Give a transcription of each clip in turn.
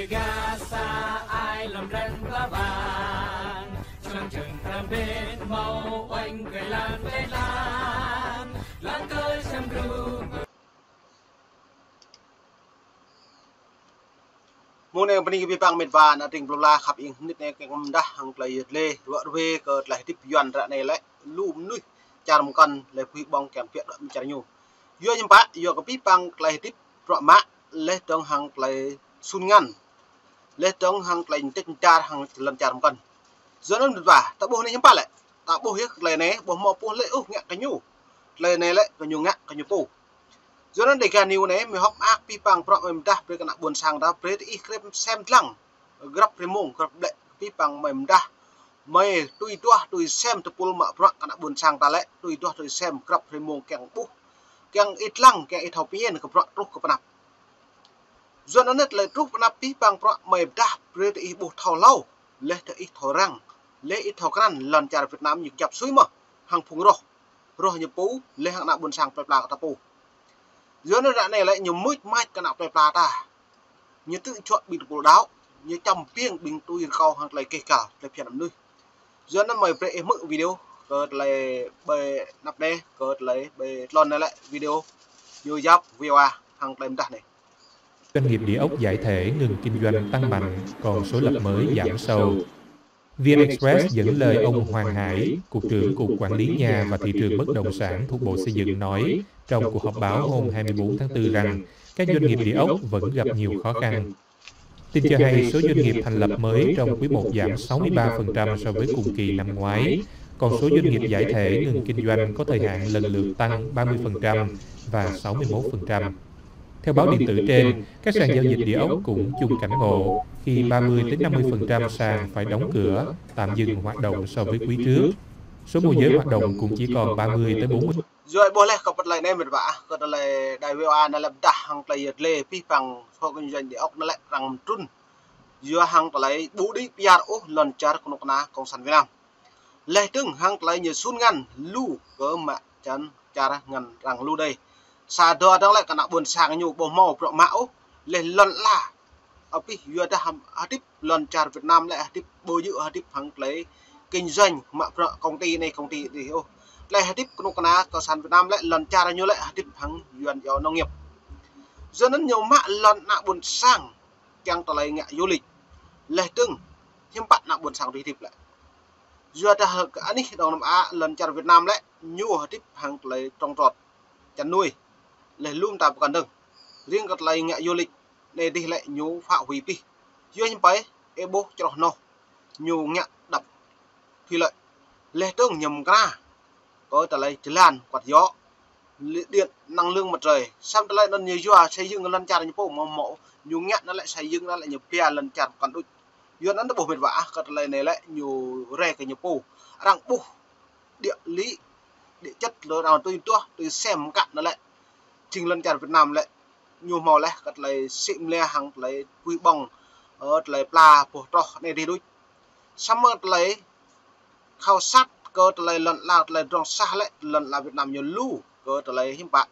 Gaza ai làm răng lá vàng trong chừng tham bên màu oanh cười lan về lan cơi xem ru môn này bên kia bang medvan ở tỉnh Blola khắp in nít này cái ngầm đá hàng lấy lê vợ về cờ lại tiếp duyên ra này lại lùm núi chạm cần lấy quý bong kèm chuyện đậm chả nhiều vừa nhầm bát vừa có bí bang lấy tiếp rõ mã lấy trong hàng lấy sun ngăn lấy trong hàng lấy tích cha hàng lần chạm cần giờ nó được và ta bố này nhầm bát lại ta bố hết lấy này bố mò bố lấy ngạ cái nhu lấy này lại cái nhu ngạ cái nhu bù giờ nó để cái new này mình học ác pi bang pro mình đã về cái nạp buồn sang đó về ít krem xem lăng grab remong grab lệ pi bang mình đã mày tôi xem từ pul mà pro cái nạp buồn sang ta lệ tôi xem grab remong keng bu keng ít lăng keng ít học pien cái pro rút cái nạp giờ nó net lại rút nạp pi bang pro mình đã về ít bu thầu lâu lệ ít thầu răng lệ ít thầu căn lần trả Việt Nam như chập suối mà hàng phùng rồi như pú lệ hàng nạp buồn sang phải là ta pú giữa nó đã này lại nhiều mít mai cái nào đẹp là ta như tự chọn bình bổ đáo như chăm piêng bình tôi khâu hoặc lại kể cả đẹp hiện nằm nuôi giữa nó mời về mượn video cợt lại bề nắp đây cợt lại bề lon này lại video như giáp VOA hàng tem đặt này. Doanh nghiệp địa ốc giải thể ngừng kinh doanh tăng mạnh, còn số lập mới giảm sâu. VN Express dẫn lời ông Hoàng Hải, Cục trưởng Cục Quản lý Nhà và Thị trường Bất động sản thuộc Bộ Xây dựng nói trong cuộc họp báo hôm 24 tháng 4 rằng các doanh nghiệp địa ốc vẫn gặp nhiều khó khăn. Tin cho hay số doanh nghiệp thành lập mới trong quý 1 giảm 63% so với cùng kỳ năm ngoái, còn số doanh nghiệp giải thể ngừng kinh doanh có thời hạn lần lượt tăng 30% và 61%. Theo báo điện tử trên, các sàn giao dịch địa ốc cũng chung cảnh ngộ khi 30-50% sàn phải đóng cửa, tạm dừng hoạt động so với quý trước. Số môi giới hoạt động cũng chỉ còn 30-40. Rồi bố lẽ có lại này mình vả, có lại đại VOA nó làm đa hàng lấy lê pi bằng cho kinh doanh địa ốc nó lại rằng trun. Giữa hàng lấy bố đi PRO lần trả của nó Cộng sản Việt Nam. Lê trưng hàng lấy như sun ngăn lưu cỡ mà chân trả ngăn rằng lưu đây. Sa đo đang lại cả nạp buồn sang nhiều bồ màu pro mão lên lần là ở pi vừa đã hàm tiếp lần trả Việt Nam lại tiếp bồi dưỡng tiếp hàng lấy kinh doanh mà pro công ty này công ty thì ô lại tiếp của nó Cộng sản Việt Nam lại lần trả như lại tiếp hàng duyên cho nông nghiệp giờ nó nhiều mạ lần nạp buồn sang chẳng tờ lấy ngạ du lịch lại từng thêm bạn nạp buồn sang đi tiếp lại giờ đã anh ấy đầu năm lần trả Việt Nam lại nhu tiếp hàng lấy trong trọt chăn nuôi lấy luôn tạm cần đừng riêng cái này ngại du lịch để đi lại nhú phá hủy pi dưới những cái ebo cho nó nhú ngại đập thì lại lệ tương nhầm ra có tại lại chỉ lan quạt gió điện năng lượng mặt trời xong lại nó nhiều chưa xây dựng lần chặt như bộ mẫu nhú ngại nó lại xây dựng ra lại nhiều pia lần chặt còn đôi dưới nó bộ mệt vả cái này này lại nhiều rẻ cái nhiều bộ rằng bộ địa lý địa chất lớn nào tôi xem cạn nó lại trình lần chặt Việt Nam lại nhiều màu lại cắt lại xịn le hàng lại quy bong ở lại pla của trò này đi đôi xong rồi lấy khảo sát cơ lại lần là lại trong xa lại lần là Việt Nam nhiều lưu cơ lại hiếm bạn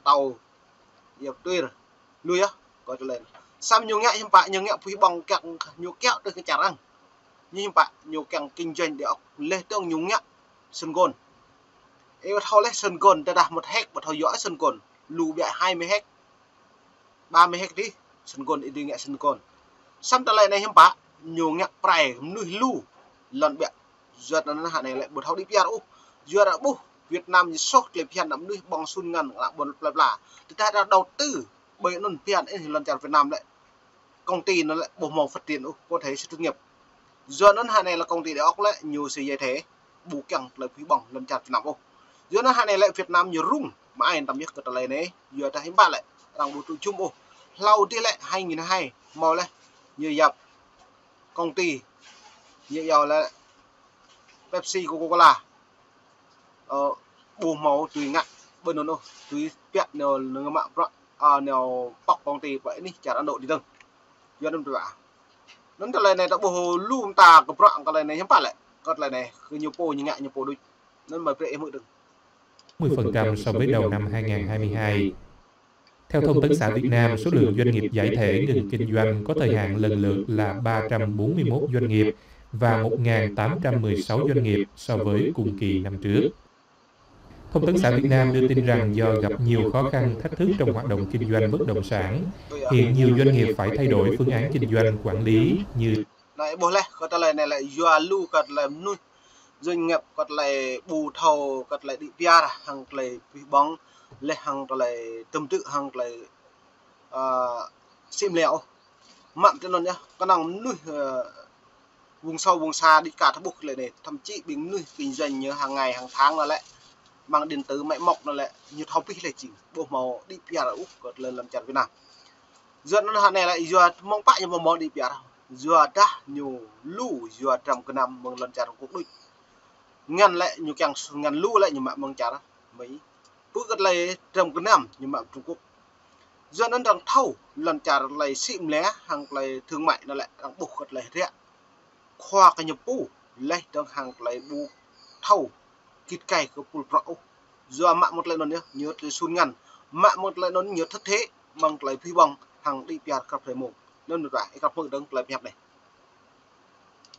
tàu nhiều tươi rồi nuôi á có lại xong nhiều ngại hiếm bạn nhiều ngại quy bong kẹo nhiều kẹo được cái chả ăn nhưng bạn nhiều kẹo kinh doanh để lên tương nhiều ngại sân gôn em thao lấy sân gôn ta đặt 1 hectare một thao dõi sân gôn lù bẹ 20 hectare 30 hectare đi sân gôn đi ngại sân gôn xong ta lại này hiếm bạn nhiều ngại phải nuôi lù lần bẹ giờ nó hạ này lại một thao đi PRO giờ đã bu Việt Nam như sốt lấy pian nắm nuôi bằng sun ngân là buồn là ta đã đầu tư bởi nó pian ấy lần chặt Việt Nam lại công ty nó lại bộ màu phát triển có thể sẽ tốt nghiệp giờ nó hạ này là công ty để ốc lại nhiều sự dễ thế bù căng lời quý bằng lần chặt Việt Nam giờ nó hạ này lại Việt Nam nhiều rung mà ai tầm biết cái này này giờ ta hiếm bạn lại rằng bộ tụi chung lâu đi lại 2002 màu lại như dập công ty như giàu là Pepsi Coca-Cola bù màu tùy ngặt bên nó tùy biết nào người mạng nào bọc công ty vậy đi chả ăn độ đi từng giờ năm tuổi nó cái này đã bù luôn ta cái này hiếm bạn lại cái này cứ nhiều po như ngại nhiều po đôi nên mà em được 10% so với đầu năm 2022. Theo Thông tấn xã Việt Nam, số lượng doanh nghiệp giải thể ngừng kinh doanh có thời hạn lần lượt là 341 doanh nghiệp và 1.816 doanh nghiệp so với cùng kỳ năm trước. Thông tấn xã Việt Nam đưa tin rằng do gặp nhiều khó khăn, thách thức trong hoạt động kinh doanh bất động sản, hiện nhiều doanh nghiệp phải thay đổi phương án kinh doanh quản lý như này boleh kata lain này jual lu kata lain nuôi doanh nghiệp kata lain bù thầu kata lain đi piar hàng lain bong leh hàng lain tâm tự hàng lain sim lẹo mặn cho nó nhá cái năng nuôi vùng sâu vùng xa đi cả tháp bục lại này thậm chí bình nuôi kinh doanh như hàng ngày hàng tháng là lại mang điện tử máy móc nó lại như thao pí lại chỉ bộ màu đi piar úc kata lain làm chặt Việt Nam dẫn nó hàng này lại jual mong pak nhưng mà mong đi piar jual dah nyu lu jual trăm cái năm mong lần chặt cuộc đuổi ngăn lại nhu càng ngăn lu lại nhưng mà mong chặt mấy bước cái này trăm cái năm nhưng mà Trung Quốc do nó đang thâu lần chặt lại xịn lé hàng lại thương mại nó lại đang buộc cái này rẻ khoa cái nhập u lấy đang hàng lại bu thâu kít cày cái pul pro do mạng một lại nó nhớ nhớ từ xuân ngăn mạng một lại nó nhớ thất thế mang lại phi bằng hàng đi piar cặp lại một nên được vậy cặp phương đứng lại nhập này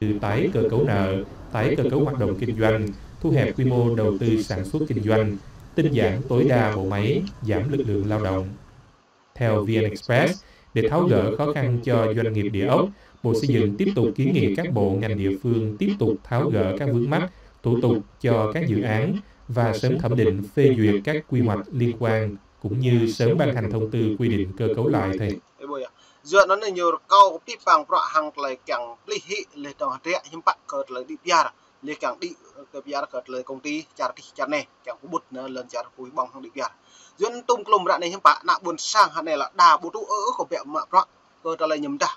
từ tái cơ cấu nợ, tái cơ cấu hoạt động kinh doanh, thu hẹp quy mô đầu tư sản xuất kinh doanh, tinh giản tối đa bộ máy, giảm lực lượng lao động. Theo VN Express, để tháo gỡ khó khăn cho doanh nghiệp địa ốc, Bộ Xây dựng tiếp tục kiến nghị các bộ ngành địa phương tiếp tục tháo gỡ các vướng mắc, thủ tục cho các dự án và sớm thẩm định phê duyệt các quy hoạch liên quan, cũng như sớm ban hành thông tư quy định cơ cấu lại thầy. Dựa nó là nhiều câu pi bằng pro hàng lại càng li hi le tong rẻ hiếm bạc cợt lại đi piar le càng đi cái piar cợt lại công ty chặt này càng cũng bút nó lần chặt cùi bằng hàng đi piar duyên tung klum ra này hiếm bạc nạ buồn sang hàng này là đà bút tu của bẹo mà pro cợt lại nhầm ta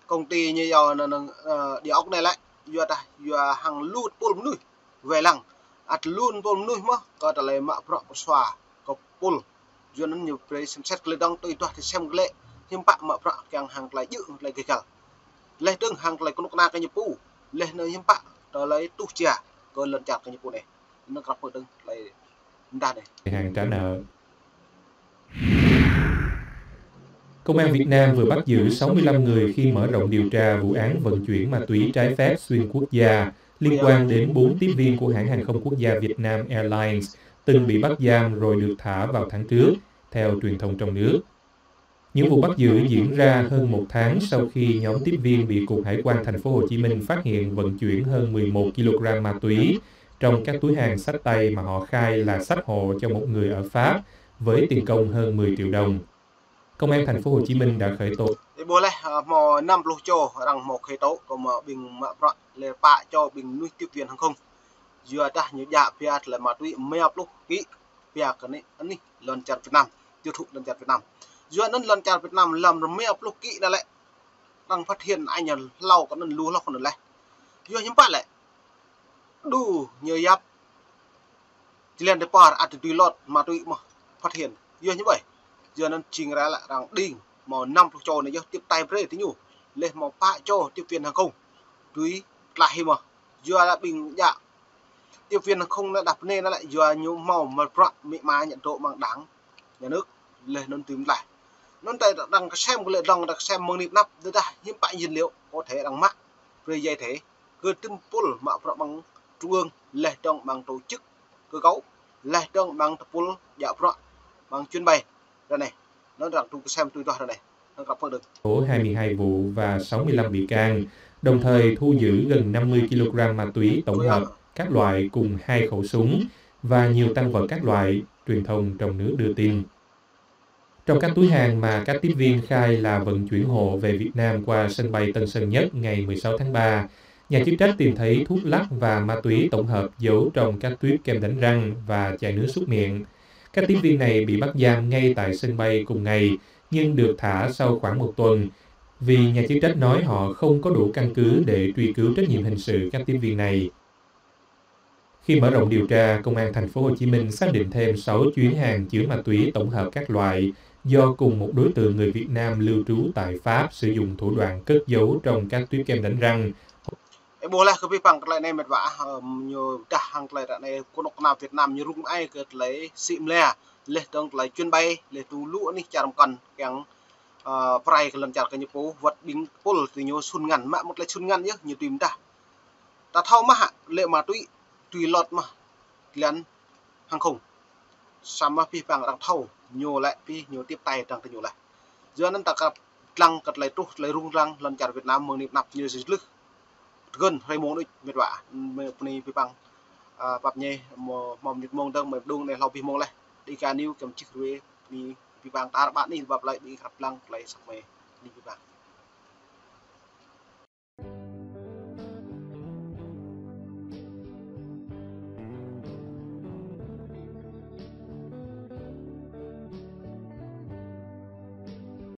công ty như giờ địa ốc này lại dựa hàng lút pol nuôi về lăng luôn pol nuôi mà cợt lại mà pro xóa có pol duyên nó nhiều pre xem xét lên đăng tôi toa thì xem lệ hiếm bạc mà pro càng hàng lại giữ lại cái cả lấy tương hàng lại con na cái nhập u lấy nơi hiếm bạc rồi lấy tu chia còn lần chặt cái nhập u này nó gặp ở tương lại đa này hàng trả nợ. Công an Việt Nam vừa bắt giữ 65 người khi mở rộng điều tra vụ án vận chuyển ma túy trái phép xuyên quốc gia liên quan đến 4 tiếp viên của hãng hàng không quốc gia Vietnam Airlines từng bị bắt giam rồi được thả vào tháng trước, theo truyền thông trong nước. Những vụ bắt giữ diễn ra hơn một tháng sau khi nhóm tiếp viên bị Cục Hải quan Thành phố Hồ Chí Minh phát hiện vận chuyển hơn 11 kg ma túy trong các túi hàng xách tay mà họ khai là xách hộ cho một người ở Pháp với tiền công hơn 10 triệu đồng. Công an Thành phố Hồ Chí Minh đã khởi tố. Boleh mau 50 cho rằng một khởi tố còn mà bình mà pro le pa cho bình nuôi tiếp viên hàng không. Giờ ta như dạ piat là ma túy mèo lúc kỹ piat cái này anh đi lần chặt Việt Nam tiêu thụ lần chặt Việt Nam. Giờ nó lần chặt Việt Nam làm rồi mèo lúc kỹ đó lại đang phát hiện anh nhà lau cái lần lúa lau còn lại. Giờ những bạn lại đủ nhiều giáp chỉ lên để par at tùy lọt ma túy mà phát hiện giờ như vậy giờ nó trình ra lại rằng đi màu 50 cho này tiếp tay với tí nhủ lên màu pa cho tiếp viên hàng không túi lại mà giờ là bình dạ tiếp viên hàng không nó đặt nên nó lại giờ nhiều màu mà mị má nhận độ bằng đáng nhà nước lên nó tìm lại nó tại đang xem cái lệ rằng đặc xem mông nịp nắp đưa ra hiếm bại nhiên liệu có thể đang mắc về dây thế cơ tim pol mà bằng trung ương lệ trong bằng tổ chức cơ cấu lệ trong bằng pol dạ bằng chuyên bày đây này nó rằng tôi xem tôi toa này nó gặp được tố 22 vụ và 65 bị can, đồng thời thu giữ gần 50 kg ma túy tổng hợp các loại cùng 2 khẩu súng và nhiều tang vật các loại, truyền thông trong nước đưa tin. Trong các túi hàng mà các tiếp viên khai là vận chuyển hộ về Việt Nam qua sân bay Tân Sơn Nhất ngày 16 tháng 3, nhà chức trách tìm thấy thuốc lắc và ma túy tổng hợp giấu trong các tuyếp kem đánh răng và chai nước súc miệng. Các tiếp viên này bị bắt giam ngay tại sân bay cùng ngày, nhưng được thả sau khoảng một tuần, vì nhà chức trách nói họ không có đủ căn cứ để truy cứu trách nhiệm hình sự các tiếp viên này. Khi mở rộng điều tra, Công an Thành phố Hồ Chí Minh xác định thêm 6 chuyến hàng chứa ma túy tổng hợp các loại do cùng một đối tượng người Việt Nam lưu trú tại Pháp sử dụng thủ đoạn cất giấu trong các tuyếp kem đánh răng. Boleh kepipang kelai này mệt vả nhiều đa hàng kelai này con Việt Nam như rung ai cái lấy sim le lệ tông lại chuyên bay lệ tu lũ ní chả còn yang prai cái lần chặt cái như phố vật binh pol từ nhiều xuân ngắn mà một lại xuân ngắn nhá nhiều tìm ta thao mà lệ mà tùy lọt mà liền hàng không sama pi bang rang thau nhiều lại pi nhiều tiếp tay rang cái nhiều lại giờ nên ta cặp lăng cật lại trúc lại rung răng lần chặt Việt Nam mường nịp nạp nhiều dịch lực gần hay muốn được Việt vả mẹ pi bang bắp nhẹ mồm nhật mông đang mẹ đung này lau pi mông lại đi cả níu cầm chiếc đuôi pi bang ta bạn đi bắp lại đi khắp lăng lại sạc mẹ đi pi bang